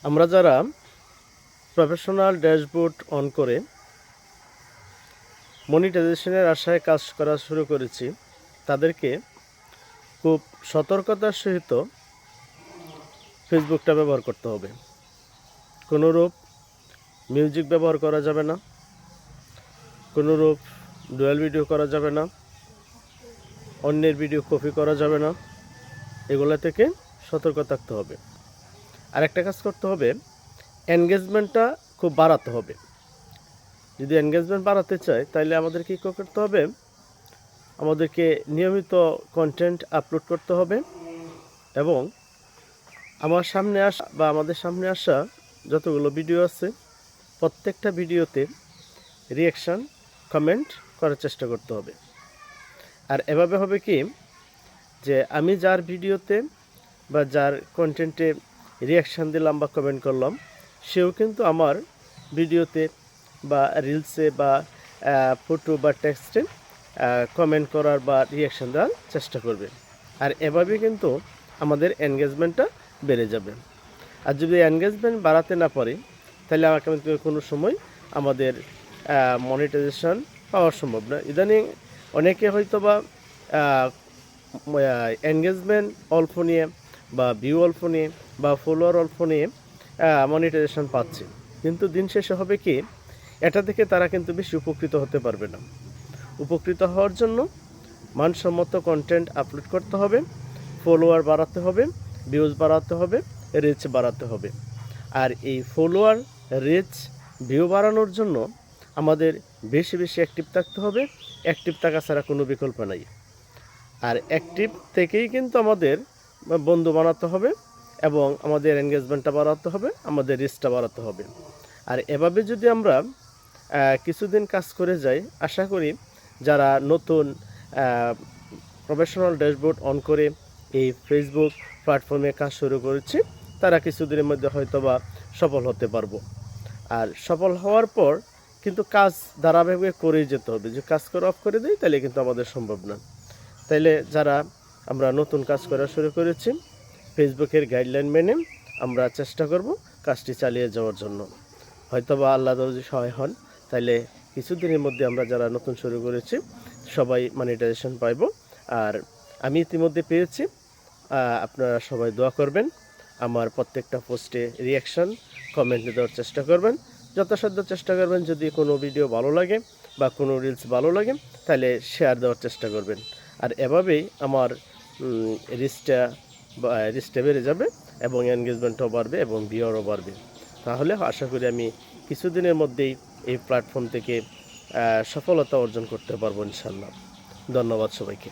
আমরা যারা professional dashboard on করে মনিটাইজেশনের আশায় কাজ করা শুরু করেছি, তাদেরকে খুব সতর্কতার সহিত ফেসবুকটা ব্যবহার করতে হবে। কোনোরূপ মিউজিক ব্যবহার করা যাবে না, কোনোরূপ ডুয়াল ভিডিও করা যাবে না, অন্যের ভিডিও কপি করা যাবে না। এগুলো থেকে সতর্ক থাকতে হবে। আরেকটা কাজ করতে হবে, এনগেজমেন্টটা খুব বাড়াতে হবে। যদি এনগেজমেন্ট বাড়াতে চাই তাহলে আমাদের কী করতে হবে, আমাদেরকে নিয়মিত কন্টেন্ট আপলোড করতে হবে এবং আমাদের সামনে আসা যতগুলো ভিডিও আছে প্রত্যেকটা ভিডিওতে রিঅ্যাকশান কমেন্ট করার চেষ্টা করতে হবে। আর এভাবে হবে কি, যে আমি যার ভিডিওতে বা যার কন্টেন্টে রিঅ্যাকশান দিলাম বা কমেন্ট করলাম, সেও কিন্তু আমার ভিডিওতে বা রিলসে বা ফটো বা টেক্সটে কমেন্ট করার বা রিঅ্যাকশান দেওয়ার চেষ্টা করবে। আর এভাবে কিন্তু আমাদের এনগেজমেন্টটা বেড়ে যাবে। আর যদি এনগেজমেন্ট বাড়াতে না পারি তাহলে কিন্তু কোনো সময় আমাদের মনিটাইজেশন পাওয়া সম্ভব না। ইদানিং অনেকে হয়তো বা এনগেজমেন্ট অল্প নিয়ে বা ভিউ অল্প নিয়ে বা ফলোয়ার অল্প নিয়ে মনিটাইজেশন পাচ্ছে, কিন্তু দিন শেষে হবে কি, এটা থেকে তারা কিন্তু বেশি উপকৃত হতে পারবে না। উপকৃত হওয়ার জন্য মানসম্মত কন্টেন্ট আপলোড করতে হবে, ফলোয়ার বাড়াতে হবে, ভিউজ বাড়াতে হবে, রিচ বাড়াতে হবে। আর এই ফলোয়ার, রিচ, ভিউ বাড়ানোর জন্য আমাদের বেশি বেশি অ্যাক্টিভ থাকতে হবে। অ্যাক্টিভ থাকা ছাড়া কোনো বিকল্প নাই। আর অ্যাক্টিভ থেকেই কিন্তু আমাদের বন্ধু বানাতে হবে এবং আমাদের এনগেজমেন্টটা বাড়াতে হবে, আমাদের রিচটা বাড়াতে হবে। আর এভাবে যদি আমরা কিছুদিন কাজ করে যাই, আশা করি যারা নতুন প্রফেশনাল ড্যাশবোর্ড অন করে এই ফেসবুক প্ল্যাটফর্মে কাজ শুরু করেছি, তারা কিছুদিনের মধ্যে হয়তোবা সফল হতে পারবো। আর সফল হওয়ার পর কিন্তু কাজ ধারাবাহিকভাবে করেই যেতে হবে। যে কাজ করে অফ করে দিই তাহলে কিন্তু আমাদের সম্ভব না। তাইলে যারা আমরা নতুন কাজ করা শুরু করেছি, ফেসবুকের গাইডলাইন মেনে আমরা চেষ্টা করব কাজটি চালিয়ে যাওয়ার জন্য। হয়তোবা আল্লাহ যদি সহায় হন, তাইলে কিছুদিনের মধ্যে আমরা যারা নতুন শুরু করেছি সবাই মনিটাইজেশন পাইব। আর আমি ইতিমধ্যে পেয়েছি। আপনারা সবাই দোয়া করবেন, আমার প্রত্যেকটা পোস্টে রিঅ্যাকশান কমেন্ট দেওয়ার চেষ্টা করবেন, যথাসাধ্য চেষ্টা করবেন। যদি কোনো ভিডিও ভালো লাগে বা কোনো রিলস ভালো লাগে তাহলে শেয়ার দেওয়ার চেষ্টা করবেন। আর এভাবেই আমার রিচটা বেড়ে যাবে এবং এনগেজমেন্টও বাড়বে এবং ভিউয়ারও বাড়বে। তাহলে আশা করি আমি কিছুদিনের মধ্যেই এই প্ল্যাটফর্ম থেকে সফলতা অর্জন করতে পারবো ইনশাল্লাহ। ধন্যবাদ সবাইকে।